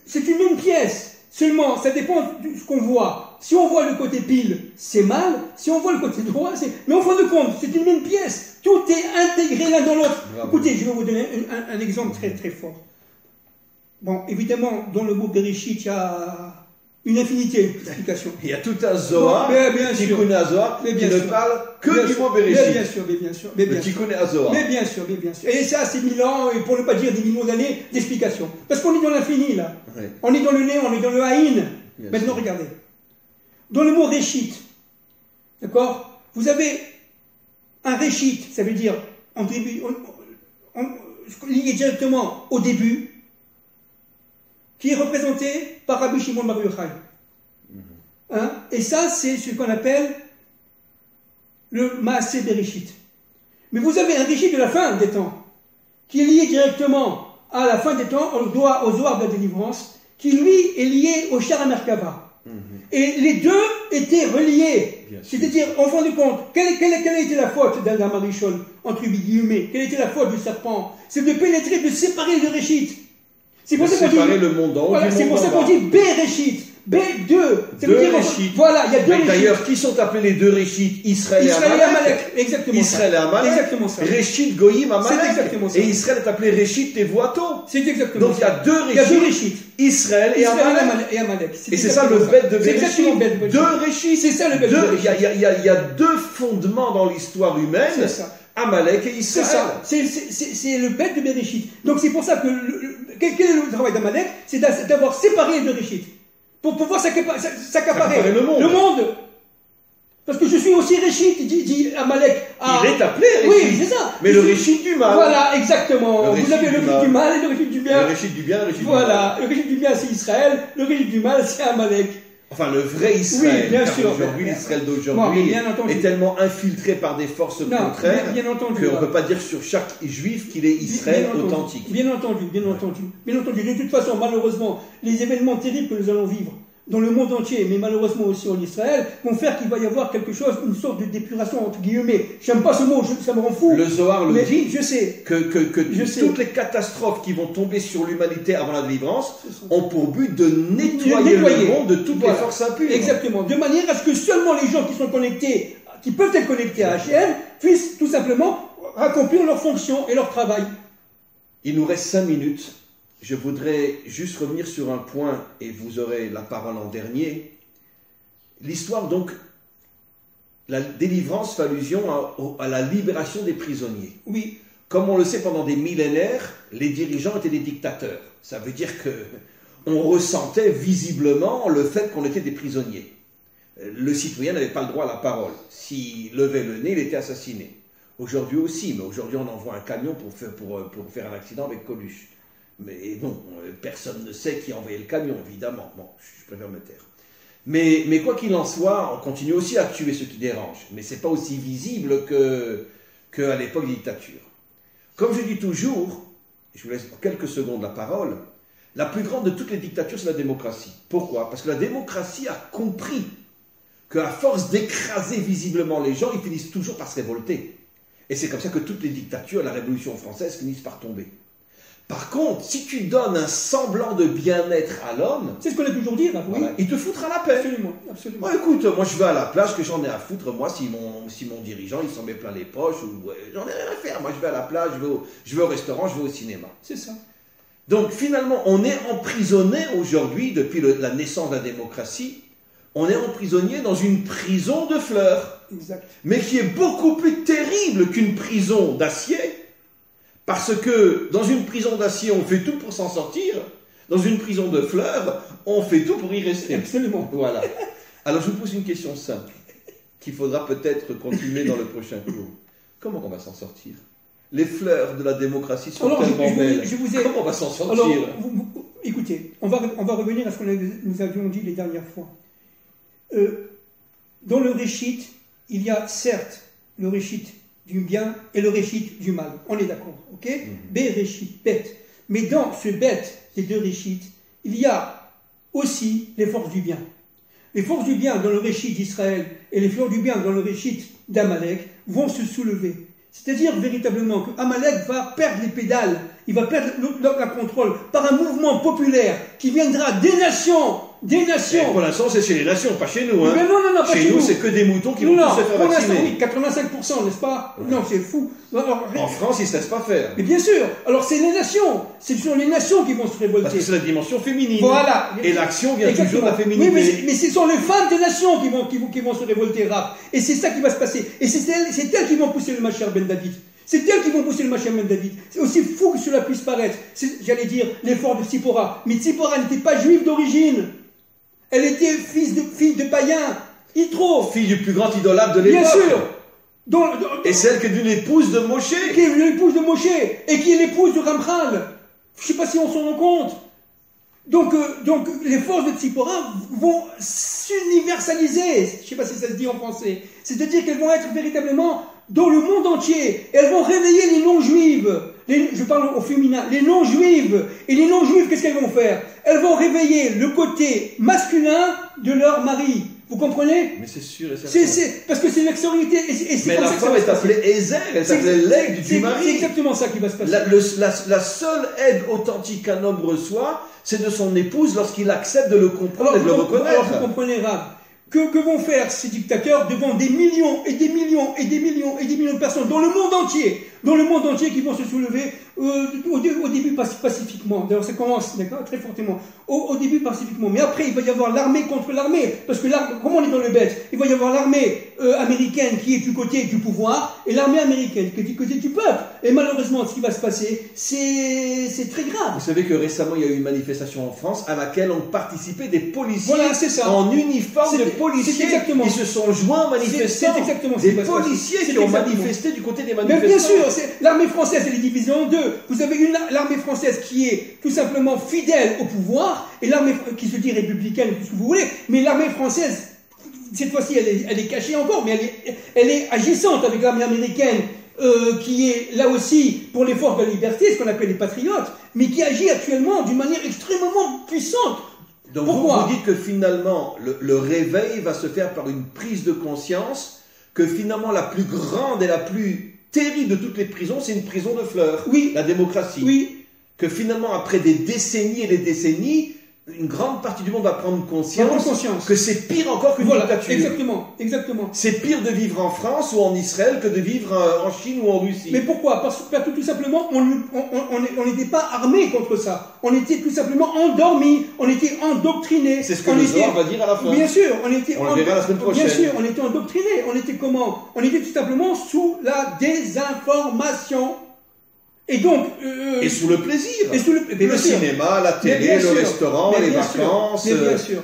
c'est une même pièce. Seulement, ça dépend de ce qu'on voit. Si on voit le côté pile, c'est mal. Si on voit le côté droit, c'est... Mais en fin de compte, c'est une même pièce. Tout est intégré l'un dans l'autre. Écoutez, je vais vous donner un exemple très très fort. Bon, évidemment, dans le mot Bereshit, il y a une infinité d'explications. Il y a tout un Zohar, Tikkun HaZohar, qui ne parle que du mot Bereshit. Mais bien sûr, mais bien sûr. Le Tikkun HaZohar. Mais bien sûr, mais bien sûr. Et ça, c'est 1000 ans, et pour ne pas dire des millions d'années d'explications. Parce qu'on est dans l'infini, là. Oui. On est dans le néant, on est dans le haïn. Bien Maintenant, sûr. regardez. Dans le mot Réchit, d'accord, vous avez un Réchit, ça veut dire en début, lié directement au début, qui est représenté par Rabbi Shimon Bar Yochai. Hein? Et ça, c'est ce qu'on appelle le Maaseh Bereshit. Mais vous avez un Réchit de la fin des temps, qui est lié directement à la fin des temps, au Zohar de la délivrance, qui lui est lié au Shara Merkava. Et les deux étaient reliés. C'est-à-dire, en fin de compte, quelle a été la faute d'Adam Arishon, entre guillemets? Quelle était la faute du serpent? C'est de pénétrer, de séparer le Réchit. C'est pour ça qu'on dit, le monde en haut voilà, du c'est monde pour ça en qu'on bas. dit B-Réchit. B2. Ça veut Deux dire, Réchit. voilà, il y a deux Mais Réchit. d'ailleurs, qui sont appelés les deux Réchit? Israël et Israël et Amalek. Amalek. Exactement Israël et ça. Amalek. Exactement ça. Réchit, Goïm, Amalek. C'est exactement ça. Et Israël est appelé Réchit Tevuato. C'est exactement Donc il y a ça. deux Il y a deux Réchit. Réchit. Israël et Amalek. Et Amalek. Et c'est ça le bête de C'est exactement Bereshit. bête de Bereshit. Deux Réchit. C'est ça le bête de Il Bereshit. y a deux fondements dans l'histoire humaine. C'est ça. Amalek et C'est Israël. ça, c'est le bête de Bereshit. Donc c'est pour ça que, quel est le travail d'Amalek? C'est d'avoir séparé les deux Réchit. Pour pouvoir s'accaparer le monde. Le monde. Parce que je suis aussi Réchit, dit Amalek. Il est appelé Réchit. Oui, c'est ça. Mais le Réchit du mal. Voilà, exactement. Le Vous avez le Réchit Réchit du mal et le Réchit du bien. Le Réchit du bien, le Réchit du mal. Voilà, le Réchit du bien c'est Israël, le Réchit du mal c'est Amalek. Enfin, le vrai Israël. Oui, bien car sûr. Aujourd'hui, l'Israël Bon, d'aujourd'hui bien entendu. est tellement infiltré par des forces contraires bien entendu. qu'on ne peut pas dire sur chaque juif qu'il est Israël Bien entendu. authentique. Bien entendu, bien entendu. Bien entendu. De toute façon, malheureusement, les événements terribles que nous allons vivre dans le monde entier, mais malheureusement aussi en Israël, vont faire qu'il va y avoir quelque chose, une sorte de d'épuration entre guillemets. J'aime pas ce mot, ça me rend fou. Le Zohar le mais dit. Je sais. Que toutes les catastrophes qui vont tomber sur l'humanité avant la délivrance ont pour but de nettoyer le monde de toutes les forces impures. Exactement. De manière à ce que seulement les gens qui sont connectés, qui peuvent être connectés à HM, puissent tout simplement accomplir leur fonction et leur travail. Il nous reste 5 minutes. Je voudrais juste revenir sur un point, et vous aurez la parole en dernier. L'histoire, donc, la délivrance fait allusion à la libération des prisonniers. Oui. Comme on le sait, pendant des millénaires, les dirigeants étaient des dictateurs. Ça veut dire qu'on ressentait visiblement le fait qu'on était des prisonniers. Le citoyen n'avait pas le droit à la parole. S'il levait le nez, il était assassiné. Aujourd'hui aussi, mais aujourd'hui on envoie un camion pour faire un accident avec Coluche. Mais bon, personne ne sait qui a envoyé le camion, évidemment. Bon, je préfère me taire. Mais quoi qu'il en soit, on continue aussi à tuer ceux qui dérangent. Mais ce n'est pas aussi visible qu'à l'époque des dictatures. Comme je dis toujours, je vous laisse pour quelques secondes la parole, la plus grande de toutes les dictatures, c'est la démocratie. Pourquoi? Parce que la démocratie a compris qu'à force d'écraser visiblement les gens, ils finissent toujours par se révolter. Et c'est comme ça que toutes les dictatures, la Révolution française, finissent par tomber. Par contre, si tu donnes un semblant de bien-être à l'homme, c'est ce qu'on a toujours dit, là, oui. Voilà, il te foutra la paix. Absolument, absolument. Bon, écoute, moi je vais à la plage, que j'en ai à foutre, moi, si mon dirigeant il s'en met plein les poches, ou j'en ai rien à faire. Moi je vais à la plage, je vais au restaurant, je vais au cinéma. C'est ça. Donc finalement, on est emprisonné aujourd'hui, depuis la naissance de la démocratie, on est emprisonné dans une prison de fleurs. Exact. Mais qui est beaucoup plus terrible qu'une prison d'acier. Parce que dans une prison d'acier, on fait tout pour s'en sortir. Dans une prison de fleurs, on fait tout pour y rester. Absolument. Voilà. Alors je vous pose une question simple, qu'il faudra peut-être continuer dans le prochain cours. Comment on va s'en sortir? Les fleurs de la démocratie sont tellement belles. Comment on va s'en sortir? Alors, écoutez, on va revenir à ce que nous avions dit les dernières fois. Dans le Réchit, il y a certes le Réchit du bien et le réchit du mal. On est d'accord, ok? Béréchit, bête. Mais dans ce bête des deux réchits, il y a aussi les forces du bien. Les forces du bien dans le réchit d'Israël et les forces du bien dans le réchit d'Amalek vont se soulever. C'est-à-dire véritablement qu'Amalek va perdre les pédales, il va perdre le contrôle par un mouvement populaire qui viendra des nations. Des nations. Et pour l'instant, c'est chez les nations, pas chez nous. Hein. Mais non, pas chez nous, c'est que des moutons qui vont tous se faire vacciner. Oui, 85%, n'est-ce pas? Ouais. Non, c'est fou. Alors, en France, ils ne se laissent pas faire. Mais bien sûr. Alors, c'est les nations. Ce sont les nations qui vont se révolter. Parce que c'est la dimension féminine. Voilà. Et l'action vient toujours de la féminité. Oui, mais ce sont les femmes des nations qui vont se révolter, Rav. Et c'est ça qui va se passer. Et c'est elles qui vont pousser le Mashiach ben David. C'est elles qui vont pousser le Mashiach ben David. C'est aussi fou que cela puisse paraître. J'allais dire l'effort de Tzipora. Mais Tzipora n'était pas juive d'origine. Elle était fille de païen, Yitro. Fille du plus grand idolâtre de l'époque. Bien sûr. Et celle qui est d'une épouse de Moshe. Qui est l'épouse de Moshe. Et qui est l'épouse de Ramchal. Je ne sais pas si on s'en rend compte. Donc les forces de Tzipora vont s'universaliser. Je ne sais pas si ça se dit en français. C'est-à-dire qu'elles vont être véritablement dans le monde entier. Et elles vont réveiller les non-juives. Je parle au féminin. Les non-juives. Et les non-juives, qu'est-ce qu'elles vont faire? Elles vont réveiller le côté masculin de leur mari. Vous comprenez? Mais c'est sûr et certain. Parce que c'est l'extériorité. Mais la femme est appelée Ezer, elle s'appelait l'aide du mari. C'est exactement ça qui va se passer. La seule aide authentique qu'un homme reçoit, c'est de son épouse lorsqu'il accepte de le comprendre et de le reconnaître. Alors vous comprenez, Rav, que vont faire ces dictateurs devant des millions et des millions et des millions et des millions de personnes dans le monde entier qui vont se soulever au début pacifiquement. D'ailleurs, ça commence très fortement. Au début pacifiquement. Mais après, il va y avoir l'armée contre l'armée. Parce que comme on est dans le bête, il va y avoir l'armée américaine qui est du côté du pouvoir et l'armée américaine qui est du côté du peuple. Et malheureusement, ce qui va se passer, c'est très grave. Vous savez que récemment, il y a eu une manifestation en France à laquelle ont participé des policiers en uniforme de policiers qui se sont joints aux manifestants. C'est exactement des policiers qui ont manifesté du côté des manifestants. Mais bien sûr, l'armée française, elle est divisée en deux. Vous avez l'armée française qui est tout simplement fidèle au pouvoir, et l'armée qui se dit républicaine, tout ce que vous voulez, mais l'armée française, cette fois-ci, elle est cachée encore, mais elle est agissante avec l'armée américaine, qui est là aussi pour les forces de la liberté, ce qu'on appelle les patriotes, mais qui agit actuellement d'une manière extrêmement puissante. Donc vous dites que finalement, le réveil va se faire par une prise de conscience, que finalement la plus grande et la plus terrible de toutes les prisons, c'est une prison de fleurs. Oui. La démocratie. Oui. Que finalement, après des décennies et des décennies, une grande partie du monde va prendre conscience que c'est pire encore qu'une dictature. Exactement. C'est pire de vivre en France ou en Israël que de vivre en Chine ou en Russie. Mais pourquoi? Parce que tout simplement, on n'était pas armé contre ça. On était tout simplement endormis, on était endoctrinés. C'est ce que le Zohar va dire à la fin. Bien sûr, on le verra la semaine prochaine. Bien sûr, on était endoctrinés. On était comment? On était tout simplement sous la désinformation. Et donc... et sous le plaisir. Le cinéma, la télé, le restaurant, les vacances,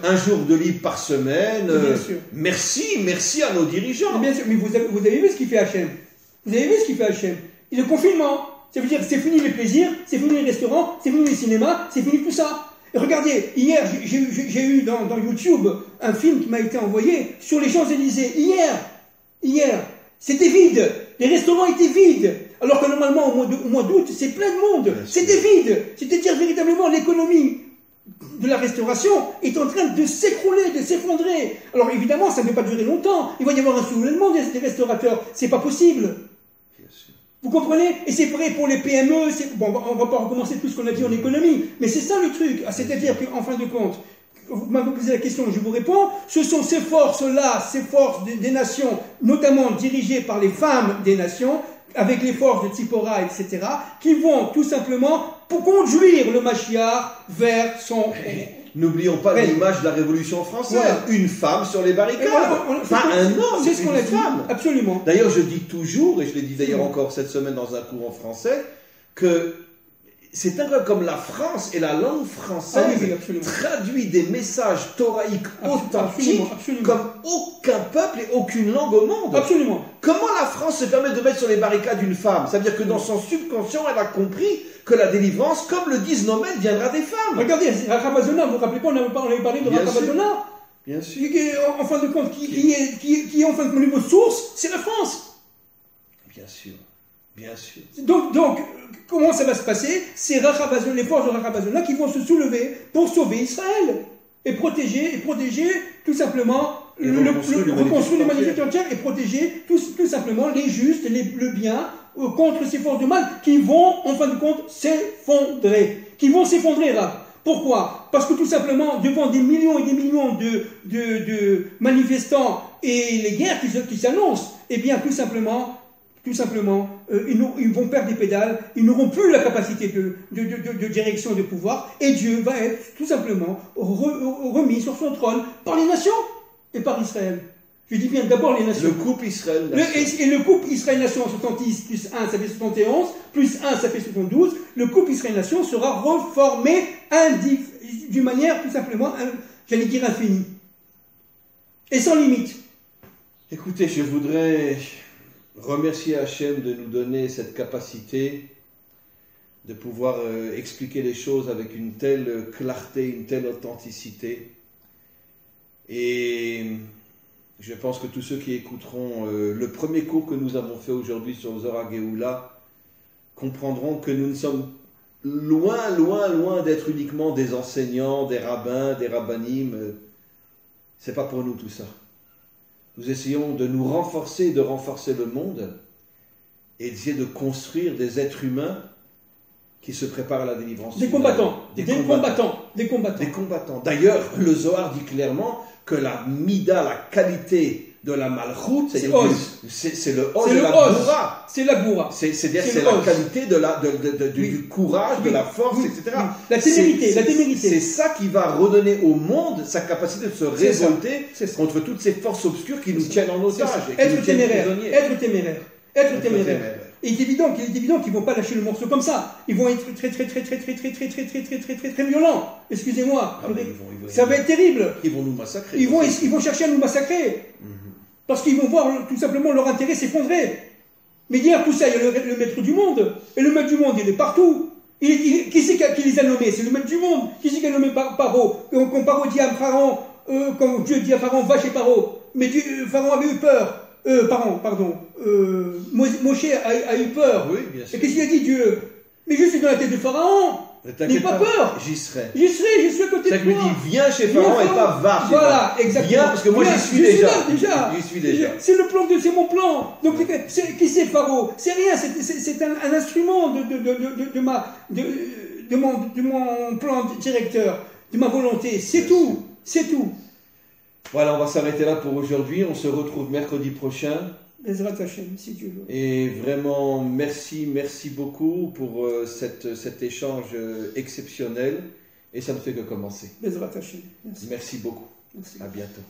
un jour de libre par semaine. Merci à nos dirigeants. Bien sûr, mais vous avez vu ce qu'il fait Hachem. Et le confinement, ça veut dire que c'est fini les plaisirs, c'est fini les restaurants, c'est fini les cinémas, c'est fini tout ça. Et regardez, hier, j'ai eu dans YouTube un film qui m'a été envoyé sur les Champs-Élysées. Hier, c'était vide. Les restaurants étaient vides. Alors que normalement, au mois d'août, c'est plein de monde. C'était vide. C'est-à-dire véritablement l'économie de la restauration est en train de s'écrouler, de s'effondrer. Alors évidemment, ça ne va pas durer longtemps. Il va y avoir un soulèvement des restaurateurs. C'est pas possible. Vous comprenez? Et c'est vrai pour les PME. Bon, on va pas recommencer tout ce qu'on a dit en économie. Mais c'est ça le truc. C'est-à-dire qu'en fin de compte, vous m'avez posé la question, je vous réponds. Ce sont ces forces-là, ces forces des nations, notamment dirigées par les femmes des nations, avec les forces de Tzipora, etc., qui vont tout simplement pour conduire le Mashiach vers son... N'oublions pas l'image de la Révolution française. Voilà. Une femme sur les barricades. Pas un homme, c'est ce qu'on a dit. Femme. Absolument. D'ailleurs, je dis toujours, et je l'ai dit d'ailleurs encore cette semaine dans un cours en français, que c'est incroyable comme la France et la langue française traduit des messages thoraïques authentiques comme aucun peuple et aucune langue au monde. Absolument. Comment la France se permet de mettre sur les barricades une femme? Ça veut dire que dans son subconscient, elle a compris que la délivrance, comme le disent nos maîtres, viendra des femmes. Regardez, Rabazona, vous vous rappelez pas, on avait parlé de Rabazona. Bien sûr. En fin de compte, qui est en fin de compte, au niveau source, c'est la France. Bien sûr. Bien sûr. Donc, comment ça va se passer? C'est les forces de Rahabazon-là qui vont se soulever pour sauver Israël et protéger tout simplement reconstruire l'humanité entière et protéger tout simplement les justes, le bien contre ces forces de mal qui vont, en fin de compte, s'effondrer. Qui vont s'effondrer là. Pourquoi? Parce que tout simplement, devant des millions et des millions de manifestants et les guerres qui s'annoncent, eh bien, tout simplement, ils vont perdre des pédales, ils n'auront plus la capacité de direction et de pouvoir, et Dieu va être tout simplement remis sur son trône par les nations et par Israël. Je dis bien d'abord les nations. Le couple Israël. Et le couple Israël-Nation, 70 plus 1, ça fait 71, plus 1, ça fait 72. Le couple Israël-Nation sera reformé d'une manière tout simplement, j'allais dire infinie. Et sans limite. Écoutez, je voudrais remercier Hachem de nous donner cette capacité de pouvoir expliquer les choses avec une telle clarté, une telle authenticité. Et je pense que tous ceux qui écouteront le premier cours que nous avons fait aujourd'hui sur Zohar Géoula comprendront que nous ne sommes loin d'être uniquement des enseignants, des rabbins, des rabbinim. C'est pas pour nous tout ça. Nous essayons de nous renforcer, de renforcer le monde et d'essayer de construire des êtres humains qui se préparent à la délivrance. Des combattants. D'ailleurs, le Zohar dit clairement que la mida, la qualité de la malchoute, c'est le os de la bourra. C'est la bourra. C'est-à-dire c'est la qualité du courage, de la force, etc. La témérité. C'est ça qui va redonner au monde sa capacité de se révolter contre toutes ces forces obscures qui nous tiennent en otage. Être téméraire. Et il est évident qu'ils ne vont pas lâcher le morceau comme ça. Ils vont être très violents. Excusez-moi. Ça va être terrible. Ils vont nous massacrer. Ils vont chercher à nous massacrer. Parce qu'ils vont voir tout simplement leur intérêt s'effondrer. Mais derrière tout ça, il y a le maître du monde. Et le maître du monde, il est partout. Qui c'est qui les a nommés? C'est le maître du monde. Qui c'est qui a nommé Paro? Quand Paro dit à Pharaon, quand Dieu dit à Pharaon, va chez Paro. Mais Pharaon avait eu peur. Moshe a eu peur. Oui, bien sûr. Et qu'est-ce qu'il a dit Dieu? Mais je suis dans la tête de Pharaon. N'aie pas peur. J'y serai. Je suis à côté de toi. Ça lui dit, viens chez Pharaon et pas va chez Pharaon. Voilà, exactement. Viens, parce que moi j'y suis déjà. J'y suis déjà. C'est le plan c'est mon plan. Donc, qui c'est Pharaon? C'est rien, c'est un instrument de mon plan directeur, de ma volonté. C'est tout. Voilà, on va s'arrêter là pour aujourd'hui. On se retrouve mercredi prochain. Bezrat Hashem, si Dieu veut. Et vraiment, merci beaucoup pour cet échange exceptionnel. Et ça ne fait que commencer. Bezrat Hashem. Merci beaucoup. Merci. À bientôt.